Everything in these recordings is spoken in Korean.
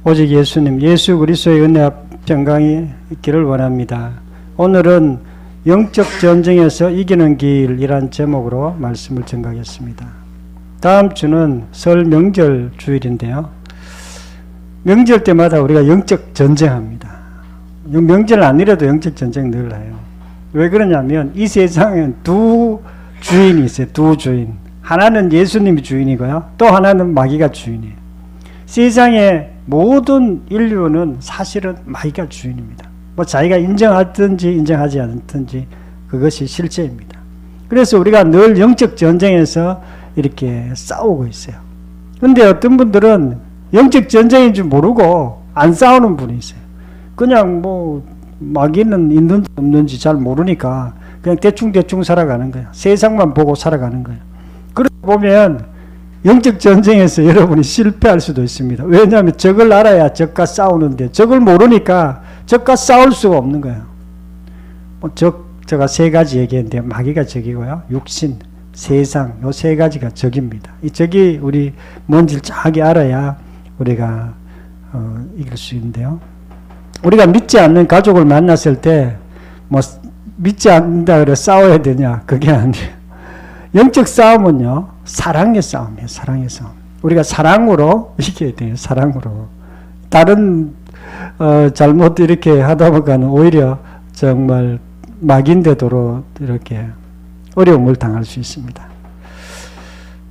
오직 예수님, 예수 그리스도의 은혜와 평강이 있기를 원합니다. 오늘은 영적 전쟁에서 이기는 길이란 제목으로 말씀을 전가하겠습니다. 다음 주는 설 명절 주일인데요. 명절 때마다 우리가 영적 전쟁합니다. 명절 아니라도 영적 전쟁 늘 해요. 왜 그러냐면 이 세상엔 두 주인이 있어요. 두 주인. 하나는 예수님이 주인이고요. 또 하나는 마귀가 주인이에요. 세상의 모든 인류는 사실은 마귀가 주인입니다. 뭐 자기가 인정하든지 인정하지 않든지 그것이 실제입니다. 그래서 우리가 늘 영적 전쟁에서 이렇게 싸우고 있어요. 근데 어떤 분들은 영적 전쟁인 줄 모르고 안 싸우는 분이 있어요. 그냥 뭐 마귀는 있는지 없는지 잘 모르니까 그냥 대충 살아가는 거예요. 세상만 보고 살아가는 거예요. 그러다 보면 영적 전쟁에서 여러분이 실패할 수도 있습니다. 왜냐하면 적을 알아야 적과 싸우는데 적을 모르니까 적과 싸울 수가 없는 거예요. 제가 세 가지 얘기했는데 마귀가 적이고요. 육신, 세상 요 세 가지가 적입니다. 이 적이 우리 뭔지를 정확히 알아야 우리가 이길 수 있는데요. 우리가 믿지 않는 가족을 만났을 때 뭐 믿지 않는다 그래 싸워야 되냐? 그게 아니에요. 영적 싸움은요, 사랑의 싸움이에요. 사랑의 싸움. 우리가 사랑으로 이겨야 돼요. 사랑으로. 다른 잘못 이렇게 하다 보니까는 오히려 정말 마귀인데도 이렇게 어려움을 당할 수 있습니다.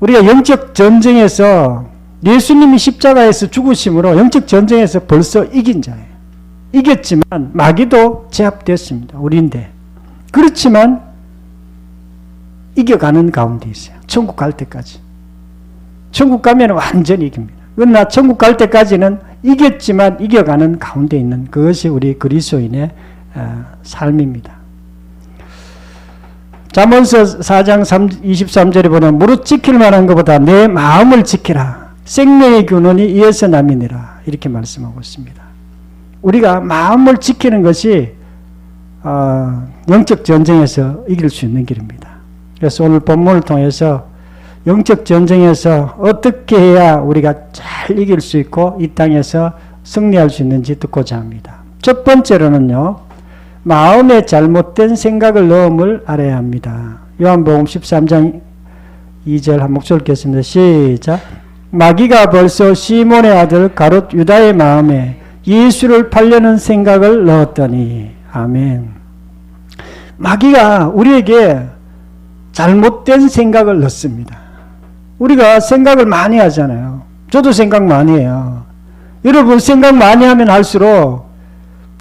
우리가 영적 전쟁에서 예수님이 십자가에서 죽으심으로 영적 전쟁에서 벌써 이긴 자예요. 이겼지만 마귀도 제압됐습니다. 우리인데. 그렇지만 이겨가는 가운데 있어요. 천국 갈 때까지. 천국 가면 완전히 이깁니다. 그러나 천국 갈 때까지는 이겼지만 이겨가는 가운데 있는 그것이 우리 그리스도인의 삶입니다. 잠언서 4장 23절에 보면 무릇 지킬 만한 것보다 내 마음을 지키라. 생명의 근원이 이에서 남이니라. 이렇게 말씀하고 있습니다. 우리가 마음을 지키는 것이 영적 전쟁에서 이길 수 있는 길입니다. 그래서 오늘 본문을 통해서 영적 전쟁에서 어떻게 해야 우리가 잘 이길 수 있고 이 땅에서 승리할 수 있는지 듣고자 합니다. 첫 번째로는요, 마음에 잘못된 생각을 넣음을 알아야 합니다. 요한복음 13장 2절 한 목소리 읽겠습니다. 시작. 마귀가 벌써 시몬의 아들 가롯 유다의 마음에 예수를 팔려는 생각을 넣었더니. 아멘. 마귀가 우리에게 잘못된 생각을 넣습니다. 우리가 생각을 많이 하잖아요. 저도 생각 많이 해요. 여러분 생각 많이 하면 할수록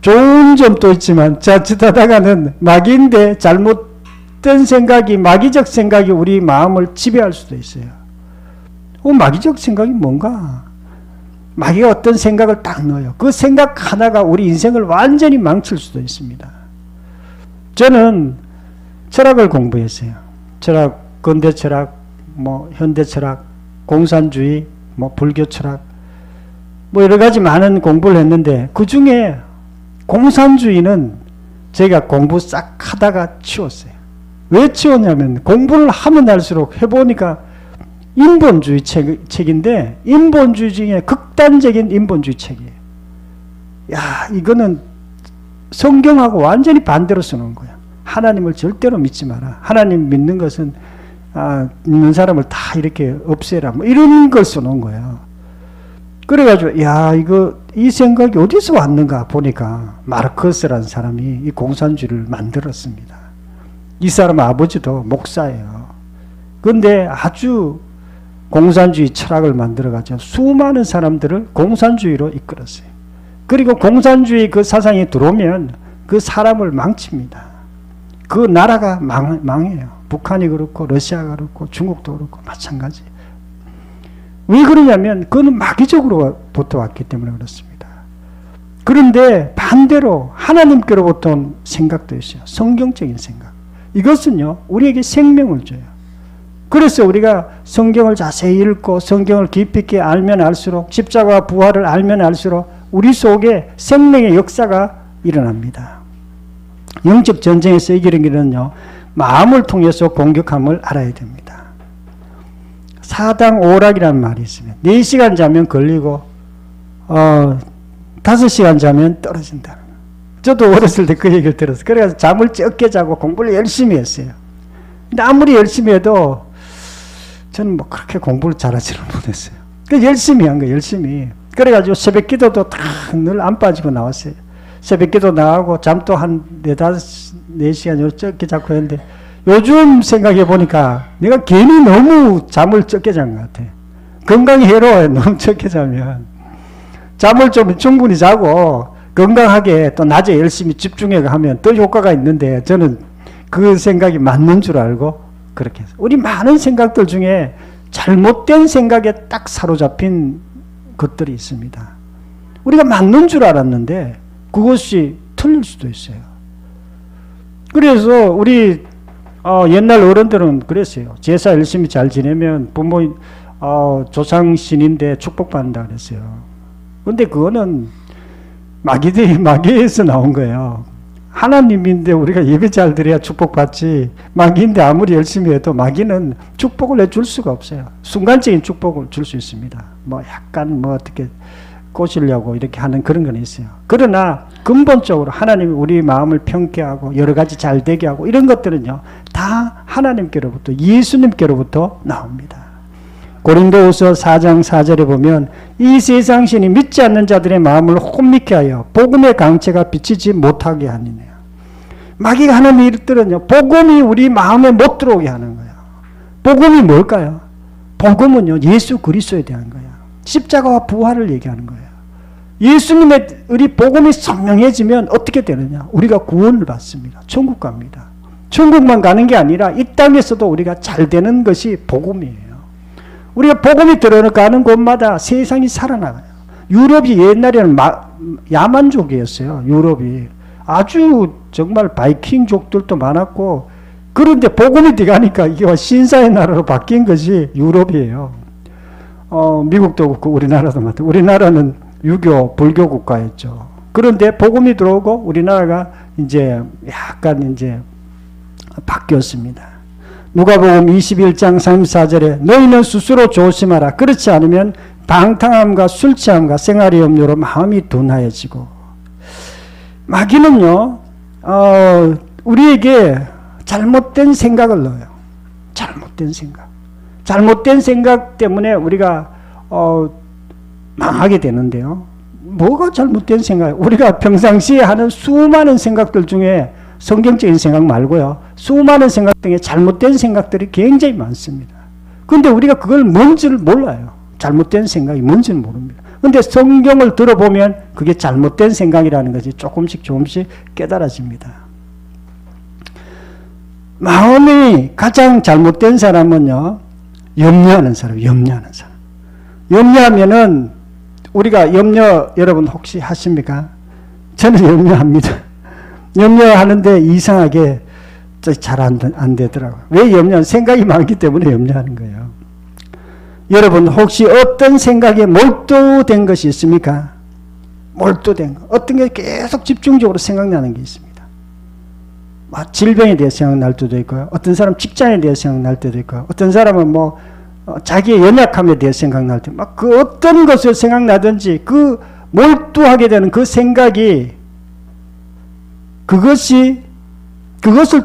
좋은 점도 있지만 자칫하다가는 마귀인데 잘못된 생각이, 마귀적 생각이 우리 마음을 지배할 수도 있어요. 마귀적 생각이 뭔가? 마귀가 어떤 생각을 딱 넣어요. 그 생각 하나가 우리 인생을 완전히 망칠 수도 있습니다. 저는 철학을 공부했어요. 철학, 근대 철학, 뭐 현대 철학, 공산주의, 뭐 불교 철학, 뭐 여러 가지 많은 공부를 했는데 그 중에 공산주의는 제가 공부 싹 하다가 치웠어요. 왜 치웠냐면 공부를 하면 할수록 해보니까 인본주의 책인데 인본주의 중에 극단적인 인본주의 책이에요. 야, 이거는 성경하고 완전히 반대로 써놓은 거야. 하나님을 절대로 믿지 마라. 하나님 믿는 것은 믿는 사람을 다 이렇게 없애라. 뭐 이런 걸 써놓은 거예요. 그래가지고 야, 이 생각이 어디서 왔는가 보니까 마르크스라는 사람이 이 공산주의를 만들었습니다. 이 사람 아버지도 목사예요. 그런데 아주 공산주의 철학을 만들어가지고 수많은 사람들을 공산주의로 이끌었어요. 그리고 공산주의 그 사상이 들어오면 그 사람을 망칩니다. 그 나라가 망해요. 북한이 그렇고 러시아가 그렇고 중국도 그렇고 마찬가지. 왜 그러냐면 그건 마귀적으로부터 왔기 때문에 그렇습니다. 그런데 반대로 하나님께로부터 온 생각도 있어요. 성경적인 생각. 이것은요, 우리에게 생명을 줘요. 그래서 우리가 성경을 자세히 읽고 성경을 깊이 있게 알면 알수록, 십자가와 부활을 알면 알수록 우리 속에 생명의 역사가 일어납니다. 영적 전쟁에서 이기는 길은요, 마음을 통해서 공격함을 알아야 됩니다. 사당 오락이라는 말이 있습니다. 4시간 자면 걸리고 5시간 자면 떨어진다. 저도 어렸을 때 그 얘기를 들었어요. 그래서 잠을 적게 자고 공부를 열심히 했어요. 근데 아무리 열심히 해도 저는 뭐 그렇게 공부를 잘하지는 못했어요. 그 열심히 한 거예요. 열심히. 그래가지고 새벽 기도도 다 늘 안 빠지고 나왔어요. 새벽 기도 나가고 잠도 한 4시간 적게 자고 했는데 요즘 생각해 보니까 내가 괜히 너무 잠을 적게 잔 것 같아. 건강이 해로워요. 너무 적게 자면. 잠을 좀 충분히 자고 건강하게 또 낮에 열심히 집중해 하면 더 효과가 있는데 저는 그 생각이 맞는 줄 알고 그렇게 해서 우리 많은 생각들 중에 잘못된 생각에 딱 사로잡힌 것들이 있습니다. 우리가 맞는 줄 알았는데 그것이 틀릴 수도 있어요. 그래서 우리 옛날 어른들은 그랬어요. 제사 열심히 잘 지내면 부모 조상신인데 축복받는다 그랬어요. 근데 그거는 마귀에서 나온 거예요. 하나님인데 우리가 예배 잘 드려야 축복받지, 마귀인데 아무리 열심히 해도 마귀는 축복을 해줄 수가 없어요. 순간적인 축복을 줄 수 있습니다. 뭐 약간 뭐 어떻게 꼬시려고 이렇게 하는 그런 건 있어요. 그러나 근본적으로 하나님이 우리 마음을 평케 하고 여러 가지 잘 되게 하고 이런 것들은요 다 하나님께로부터, 예수님께로부터 나옵니다. 고린도후서 4장 4절에 보면 이 세상 신이 믿지 않는 자들의 마음을 혼미케 하여 복음의 강체가 비치지 못하게 하니네요. 마귀가 하는 일들은요 복음이 우리 마음에 못 들어오게 하는 거예요. 복음이 뭘까요? 복음은요 예수 그리스도에 대한 거예요. 십자가와 부활을 얘기하는 거예요. 예수님의 우리 복음이 선명해지면 어떻게 되느냐? 우리가 구원을 받습니다. 천국 갑니다. 천국만 가는 게 아니라 이 땅에서도 우리가 잘 되는 것이 복음이에요. 우리가 복음이 들어가는 곳마다 세상이 살아나가요. 유럽이 옛날에는 야만족이었어요. 유럽이. 아주 정말 바이킹족들도 많았고 그런데 복음이 들어가니까 이게 신사의 나라로 바뀐 것이 유럽이에요. 미국도 그렇고 우리나라도 마찬가지. 우리나라는 유교, 불교 국가였죠. 그런데 복음이 들어오고 우리나라가 이제 약간 이제 바뀌었습니다. 누가복음 21장 34절에 너희는 스스로 조심하라. 그렇지 않으면 방탕함과 술 취함과 생활의 염려로 마음이 둔하여지고. 마귀는요 우리에게 잘못된 생각을 넣어요. 잘못된 생각 때문에 우리가 망하게 되는데요. 뭐가 잘못된 생각? 우리가 평상시에 하는 수많은 생각들 중에 성경적인 생각 말고요. 수많은 생각 중에 잘못된 생각들이 굉장히 많습니다. 그런데 우리가 그걸 뭔지를 몰라요. 잘못된 생각이 뭔지는 모릅니다. 그런데 성경을 들어보면 그게 잘못된 생각이라는 것이 조금씩 깨달아집니다. 마음이 가장 잘못된 사람은요. 염려하는 사람. 염려하면은 우리가 염려 여러분 혹시 하십니까? 저는 염려합니다. 염려하는데 이상하게 잘 안 되더라고요. 왜 염려하는? 생각이 많기 때문에 염려하는 거예요. 여러분 혹시 어떤 생각에 몰두된 것이 있습니까? 몰두된 거. 어떤 게 계속 집중적으로 생각나는 게 있습니다. 질병에 대해 생각날 때도 있고요. 어떤 사람 직장에 대해 생각날 때도 있고요. 어떤 사람은 자기의 연약함에 대해 생각날 때 그 어떤 것을 생각나든지 그 몰두하게 되는 그 생각이 그것을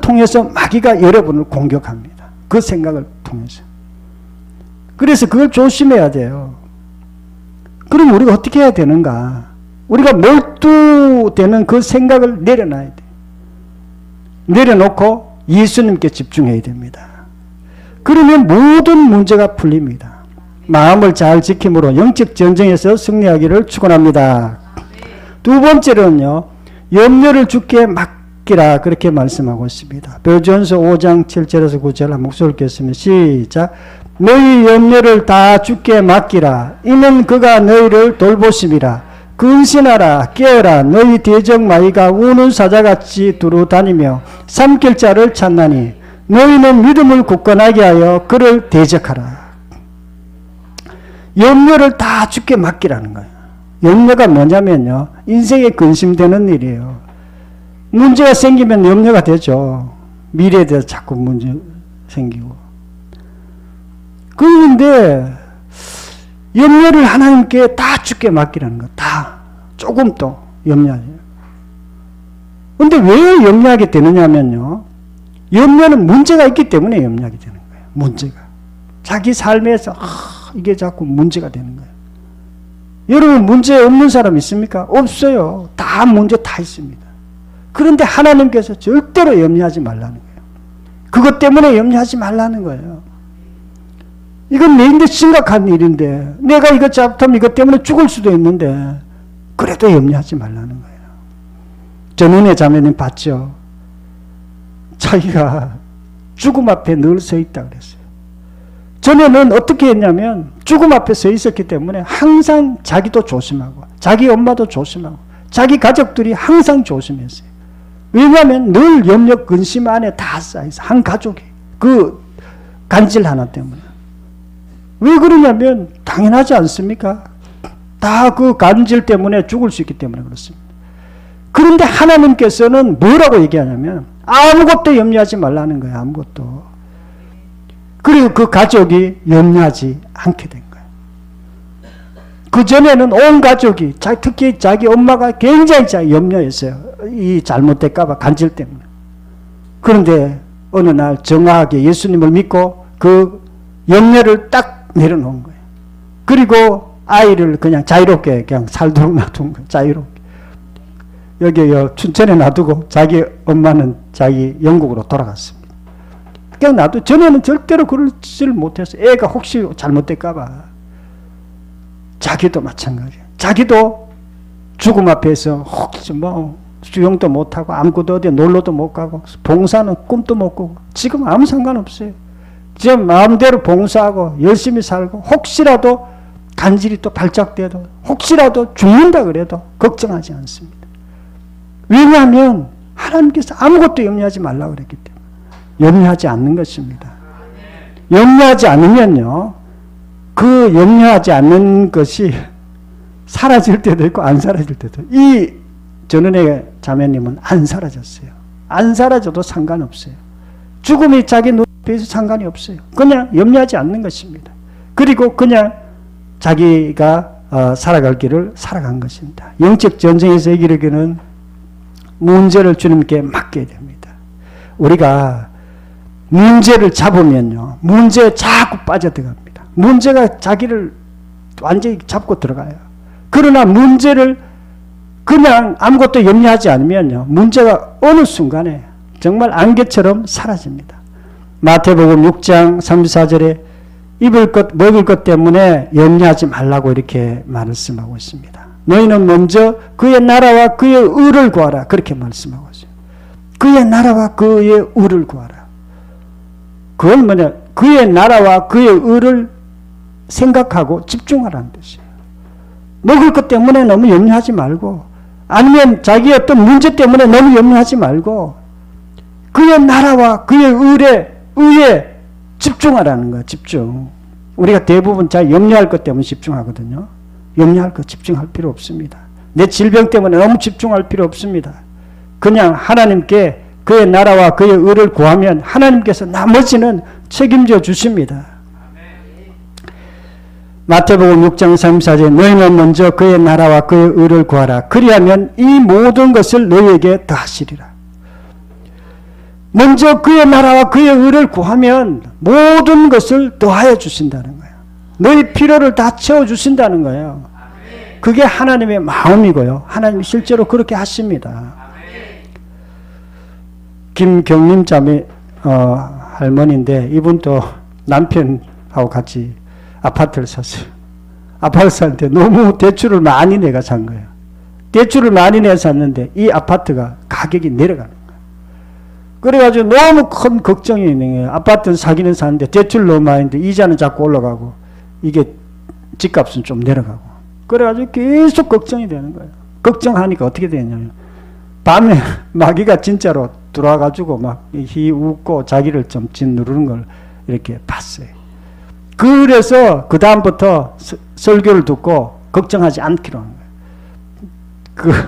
통해서 마귀가 여러분을 공격합니다. 그 생각을 통해서. 그래서 그걸 조심해야 돼요. 그럼 우리가 어떻게 해야 되는가? 우리가 몰두되는 그 생각을 내려놔야 돼. 내려놓고 예수님께 집중해야 됩니다. 그러면 모든 문제가 풀립니다. 마음을 잘 지킴으로 영적 전쟁에서 승리하기를 축원합니다. 두 번째로는요. 염려를 주께 맡기라 그렇게 말씀하고 있습니다. 베드로전서 5장 7절에서 9절 한번 목소리 읽겠습니다. 시작. 너희 염려를 다 주께 맡기라. 이는 그가 너희를 돌보심이라. 근신하라 깨어라. 너희 대적마귀가 우는 사자같이 두루 다니며 삼킬 자를 찾나니 너희는 믿음을 굳건하게 하여 그를 대적하라. 염려를 다 주께 맡기라는 거예요. 염려가 뭐냐면요. 인생에 근심되는 일이에요. 문제가 생기면 염려가 되죠. 미래에 대해서 자꾸 문제 생기고. 그런데 염려를 하나님께 다 주께 맡기라는 거. 다. 조금 또 염려해요. 근데 왜 염려하게 되느냐면요. 염려는 문제가 있기 때문에 염려하게 되는 거예요. 문제가. 자기 삶에서 이게 자꾸 문제가 되는 거예요. 여러분 문제 없는 사람 있습니까? 없어요. 다 문제 다 있습니다. 그런데 하나님께서 절대로 염려하지 말라는 거예요. 그것 때문에 염려하지 말라는 거예요. 이건 내인데 심각한 일인데 내가 이것 잘못하면 이것 때문에 죽을 수도 있는데 그래도 염려하지 말라는 거예요. 전은혜 자매님 봤죠? 자기가 죽음 앞에 늘 서 있다 그랬어요. 전에는 어떻게 했냐면 죽음 앞에 서 있었기 때문에 항상 자기도 조심하고 자기 엄마도 조심하고 자기 가족들이 항상 조심했어요. 왜냐하면 늘 염려 근심 안에 다 쌓여서 한 가족이 그 간질 하나 때문에. 왜 그러냐면 당연하지 않습니까? 다 그 간질 때문에 죽을 수 있기 때문에 그렇습니다. 그런데 하나님께서는 뭐라고 얘기하냐면 아무것도 염려하지 말라는 거예요. 아무것도. 그리고 그 가족이 염려하지 않게 된 거예요. 그전에는 온 가족이 특히 자기 엄마가 굉장히 염려했어요. 이 잘못될까 봐 간질 때문에. 그런데 어느 날 정확하게 예수님을 믿고 그 염려를 딱 내려놓은 거예요. 그리고 아이를 그냥 자유롭게 그냥 살도록 놔둔 거예요. 자유롭게. 여기 춘천에 놔두고 자기 엄마는 자기 영국으로 돌아갔습니다. 그냥 놔두. 전에는 절대로 그러지를 못했어요. 애가 혹시 잘못될까 봐. 자기도 마찬가지예요. 자기도 죽음 앞에서 혹시 수영도 못하고 아무것도 어디 놀러도 못 가고 봉사는 꿈도 못 꾸고 지금 아무 상관없어요. 지금 마음대로 봉사하고 열심히 살고 혹시라도 간질이 또 발작돼도 혹시라도 죽는다 그래도 걱정하지 않습니다. 왜냐하면 하나님께서 아무것도 염려하지 말라고 그랬기 때문에 염려하지 않는 것입니다. 염려하지 않으면요. 그 염려하지 않는 것이 사라질 때도 있고 안 사라질 때도 있고. 이 전은혜 자매님은 안 사라졌어요. 안 사라져도 상관없어요. 죽음이 자기 눈앞에서 상관이 없어요. 그냥 염려하지 않는 것입니다. 그리고 그냥 자기가 살아갈 길을 살아간 것입니다. 영적 전쟁에서 이기려면 문제를 주님께 맡겨야 됩니다. 우리가 문제를 잡으면요. 문제에 자꾸 빠져들어갑니다. 문제가 자기를 완전히 잡고 들어가요. 그러나 문제를 그냥 아무것도 염려하지 않으면요. 문제가 어느 순간에 정말 안개처럼 사라집니다. 마태복음 6장 34절에 입을 것, 먹을 것 때문에 염려하지 말라고 이렇게 말씀하고 있습니다. 너희는 먼저 그의 나라와 그의 의를 구하라. 그렇게 말씀하고 있어요. 그의 나라와 그의 의를 구하라. 그건 뭐냐? 그의 나라와 그의 의를 생각하고 집중하라는 뜻이에요. 먹을 것 때문에 너무 염려하지 말고 아니면 자기의 어떤 문제 때문에 너무 염려하지 말고 그의 나라와 그의 의에 집중하라는 거야. 집중. 우리가 대부분 잘 염려할 것 때문에 집중하거든요. 염려할 것 집중할 필요 없습니다. 내 질병 때문에 너무 집중할 필요 없습니다. 그냥 하나님께 그의 나라와 그의 의를 구하면 하나님께서 나머지는 책임져 주십니다. 마태복음 6장 34절 너희는 먼저 그의 나라와 그의 의를 구하라. 그리하면 이 모든 것을 너희에게 더하시리라. 먼저 그의 나라와 그의 의를 구하면 모든 것을 더하여 주신다는 거예요. 너희 필요를 다 채워주신다는 거예요. 그게 하나님의 마음이고요. 하나님이 실제로 그렇게 하십니다. 김경림 자매 할머니인데 이분도 남편하고 같이 아파트를 샀어요. 아파트 샀는데 너무 대출을 많이 내가 산 거예요. 대출을 많이 내서 샀는데 이 아파트가 가격이 내려가는 거예요. 그래가지고 너무 큰 걱정이 있는 거예요. 아파트는 사기는 사는데 대출 너무 많은데 이자는 자꾸 올라가고 이게 집값은 좀 내려가고 그래가지고 계속 걱정이 되는 거예요. 걱정하니까 어떻게 되냐면 밤에 마귀가 진짜로 들어와가지고 막 희 웃고 자기를 좀 짓누르는 걸 이렇게 봤어요. 그래서 그 다음부터 설교를 듣고 걱정하지 않기로 한 거예요.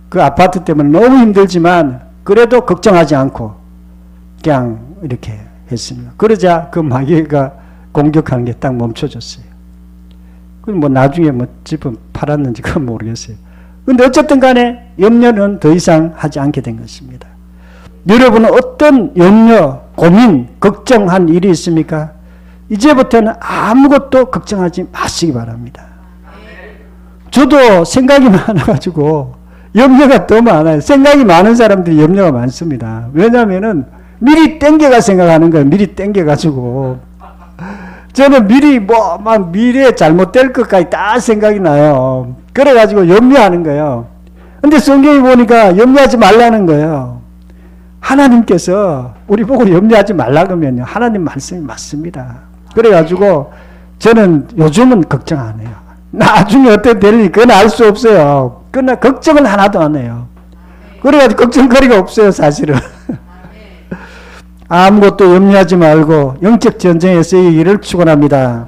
그 아파트 때문에 너무 힘들지만 그래도 걱정하지 않고 그냥 이렇게 했습니다. 그러자 그 마귀가 공격하는 게 딱 멈춰졌어요. 그럼 뭐 나중에 뭐 집은 팔았는지 그건 모르겠어요. 근데 어쨌든 간에 염려는 더 이상 하지 않게 된 것입니다. 여러분은 어떤 염려, 고민, 걱정한 일이 있습니까? 이제부터는 아무것도 걱정하지 마시기 바랍니다. 저도 생각이 많아가지고 염려가 더 많아요. 생각이 많은 사람들이 염려가 많습니다. 왜냐하면은 미리 땡겨가 생각하는 거예요. 미리 땡겨가지고. 저는 미리 막 미래에 잘못될 것까지 다 생각이 나요. 그래가지고 염려하는 거예요. 근데 성경에 보니까 염려하지 말라는 거예요. 하나님께서 우리 보고 염려하지 말라 그러면요. 하나님 말씀이 맞습니다. 그래가지고 저는 요즘은 걱정 안 해요. 나중에 어떻게 될지 그건 알 수 없어요. 그러나 걱정은 하나도 안 해요. 그래가지고 걱정거리가 없어요, 사실은. 아무것도 염려하지 말고 영적 전쟁에서 이기를 축원합니다.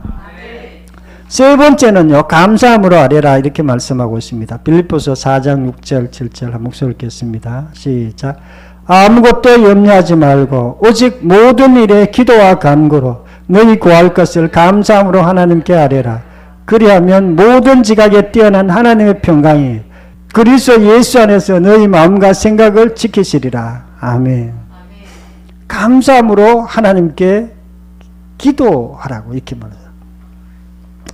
세 번째는요, 감사함으로 아뢰라 이렇게 말씀하고 있습니다. 빌립보서 4장 6절 7절 한 목소리 읽겠습니다. 시작. 아무것도 염려하지 말고 오직 모든 일에 기도와 간구로 너희 구할 것을 감사함으로 하나님께 아뢰라. 그리하면 모든 지각에 뛰어난 하나님의 평강이 그리스도 예수 안에서 너희 마음과 생각을 지키시리라. 아멘. 감사함으로 하나님께 기도하라고 이렇게 말해요.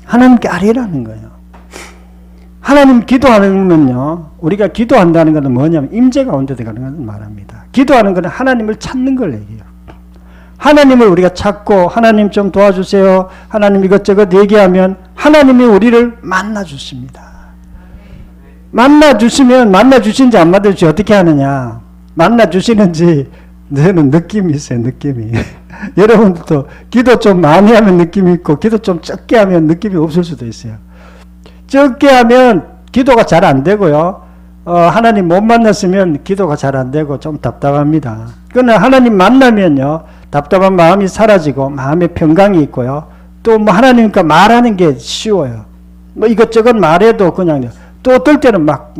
하나님께 아뢰라는 거예요. 하나님 기도하는 건요, 우리가 기도한다는 것은 뭐냐면 임재 가운데 들어가는 것을 말합니다. 기도하는 것은 하나님을 찾는 걸 얘기해요. 하나님을 우리가 찾고 하나님 좀 도와주세요. 하나님 이것저것 얘기하면 하나님이 우리를 만나주십니다. 만나주시면 만나주신지 안 만나주신지 어떻게 하느냐. 만나주시는지 저는 느낌이 있어요. 느낌이. 여러분들도 기도 좀 많이 하면 느낌이 있고 기도 좀 적게 하면 느낌이 없을 수도 있어요. 적게 하면 기도가 잘 안 되고요. 하나님 못 만났으면 기도가 잘 안 되고 좀 답답합니다. 그러나 하나님 만나면요, 답답한 마음이 사라지고 마음에 평강이 있고요. 또 뭐 하나님과 말하는 게 쉬워요. 뭐 이것저것 말해도 그냥 또 어떨 때는 막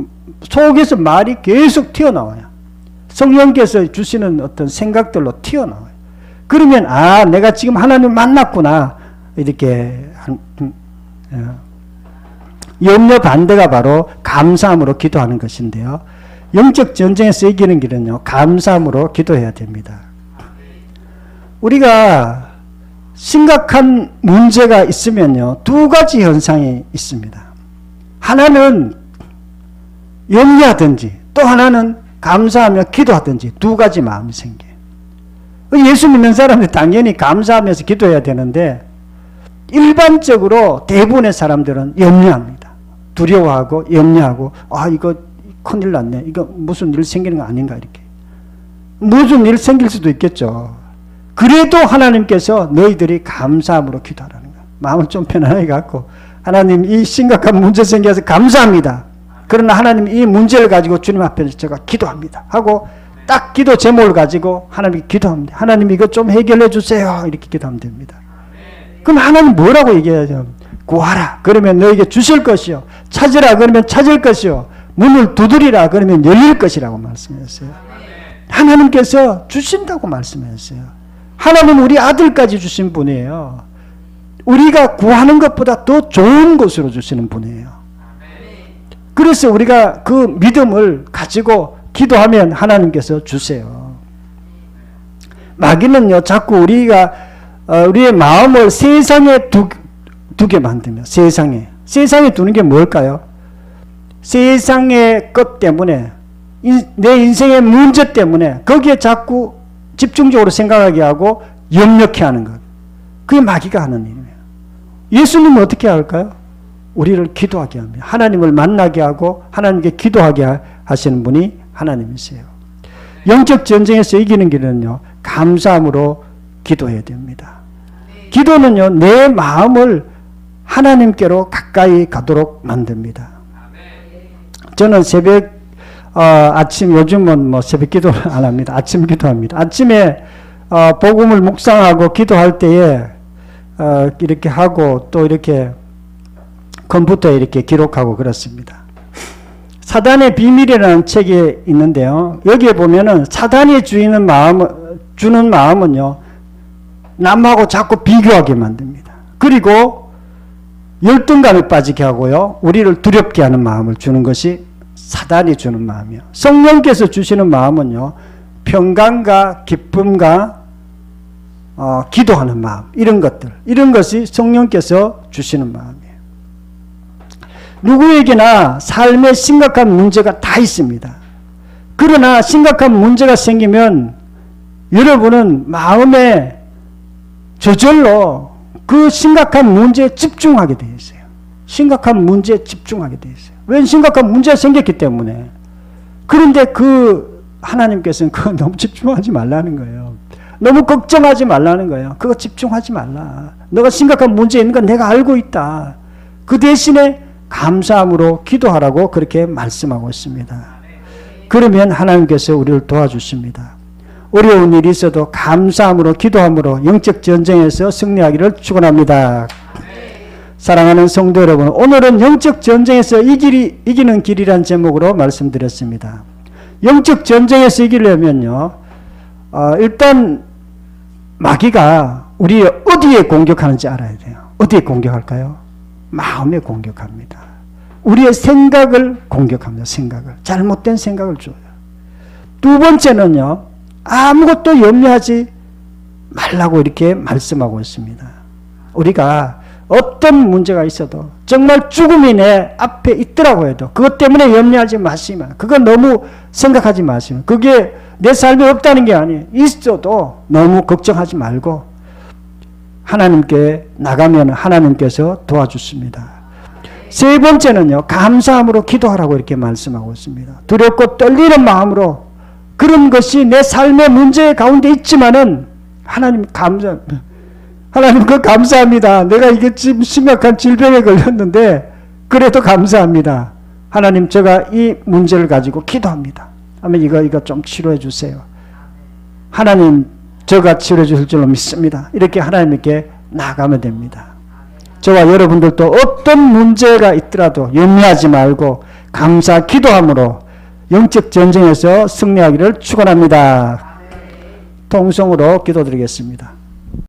속에서 말이 계속 튀어나와요. 성령께서 주시는 어떤 생각들로 튀어나와요. 그러면 아, 내가 지금 하나님 만났구나 이렇게 염려 반대가 바로 감사함으로 기도하는 것인데요. 영적 전쟁에서 이기는 길은요, 감사함으로 기도해야 됩니다. 우리가 심각한 문제가 있으면요, 두 가지 현상이 있습니다. 하나는 염려하든지 또 하나는 감사하며 기도하든지 두 가지 마음이 생겨요. 예수 믿는 사람들 당연히 감사하면서 기도해야 되는데 일반적으로 대부분의 사람들은 염려합니다. 두려워하고 염려하고 아, 이거 큰일 났네. 이거 무슨 일 생기는 거 아닌가 이렇게. 무슨 일 생길 수도 있겠죠. 그래도 하나님께서 너희들이 감사함으로 기도하라는 거예요. 마음을 좀 편안하게 갖고 하나님 이 심각한 문제 생겨서 감사합니다. 그러나 하나님 이 문제를 가지고 주님 앞에서 제가 기도합니다. 하고 딱 기도 제목을 가지고 하나님께 기도합니다. 하나님 이거 좀 해결해 주세요. 이렇게 기도하면 됩니다. 그럼 하나님 뭐라고 얘기해야죠? 구하라. 그러면 너에게 주실 것이요. 찾으라. 그러면 찾을 것이요. 문을 두드리라. 그러면 열릴 것이라고 말씀했어요. 하나님께서 주신다고 말씀했어요. 하나님 우리 아들까지 주신 분이에요. 우리가 구하는 것보다 더 좋은 것으로 주시는 분이에요. 그래서 우리가 그 믿음을 가지고 기도하면 하나님께서 주세요. 마귀는요, 자꾸 우리가 우리의 마음을 세상에 두게 만들면 세상에 두는 게 뭘까요? 세상의 것 때문에 내 인생의 문제 때문에 거기에 자꾸 집중적으로 생각하게 하고 염려케 하는 것. 그게 마귀가 하는 일이에요. 예수님은 어떻게 할까요? 우리를 기도하게 합니다. 하나님을 만나게 하고 하나님께 기도하게 하시는 분이 하나님이세요. 영적 전쟁에서 이기는 길은요, 감사함으로 기도해야 됩니다. 기도는요, 내 마음을 하나님께로 가까이 가도록 만듭니다. 저는 새벽 아침, 요즘은 뭐 새벽 기도를 안 합니다. 아침 기도합니다. 아침에 복음을 묵상하고 기도할 때에 이렇게 하고 또 이렇게 컴퓨터에 이렇게 기록하고 그렇습니다. 사단의 비밀이라는 책이 있는데요. 여기에 보면은 사단이 주는 마음은요, 남하고 자꾸 비교하게 만듭니다. 그리고 열등감에 빠지게 하고요. 우리를 두렵게 하는 마음을 주는 것이 사단이 주는 마음이요. 성령께서 주시는 마음은요. 평강과 기쁨과 기도하는 마음, 이런 것들, 이런 것이 성령께서 주시는 마음이에요. 누구에게나 삶에 심각한 문제가 다 있습니다. 그러나 심각한 문제가 생기면 여러분은 마음에 저절로 그 심각한 문제에 집중하게 되어 있어요. 심각한 문제에 집중하게 되어 있어요. 왜? 심각한 문제가 생겼기 때문에. 그런데 하나님께서는 그거 너무 집중하지 말라는 거예요. 너무 걱정하지 말라는 거예요. 그거 집중하지 말라. 너가 심각한 문제 있는 건 내가 알고 있다. 그 대신에 감사함으로 기도하라고 그렇게 말씀하고 있습니다. 그러면 하나님께서 우리를 도와주십니다. 어려운 일이 있어도 감사함으로 기도함으로 영적 전쟁에서 승리하기를 축원합니다. 사랑하는 성도 여러분, 오늘은 영적 전쟁에서 이기는 길이란 제목으로 말씀드렸습니다. 영적 전쟁에서 이기려면요, 일단 마귀가 우리 어디에 공격하는지 알아야 돼요. 어디에 공격할까요? 마음에 공격합니다. 우리의 생각을 공격합니다. 생각을. 잘못된 생각을 줘요. 두 번째는요, 아무것도 염려하지 말라고 이렇게 말씀하고 있습니다. 우리가 어떤 문제가 있어도 정말 죽음이 내 앞에 있더라고 해도 그것 때문에 염려하지 마시면, 그거 너무 생각하지 마시면, 그게 내 삶에 없다는 게 아니에요. 있어도 너무 걱정하지 말고 하나님께 나가면 하나님께서 도와주십니다. 세 번째는요, 감사함으로 기도하라고 이렇게 말씀하고 있습니다. 두렵고 떨리는 마음으로, 그런 것이 내 삶의 문제 가운데 있지만은 하나님 하나님 감사합니다. 내가 이게 지금 심각한 질병에 걸렸는데 그래도 감사합니다. 하나님, 제가 이 문제를 가지고 기도합니다. 하면 이거 좀 치료해 주세요. 하나님, 제가 치료해 주실 줄로 믿습니다. 이렇게 하나님께 나가면 됩니다. 저와 여러분들도 어떤 문제가 있더라도 염려하지 말고 감사 기도함으로 영적 전쟁에서 승리하기를 축원합니다. 통성으로 기도드리겠습니다.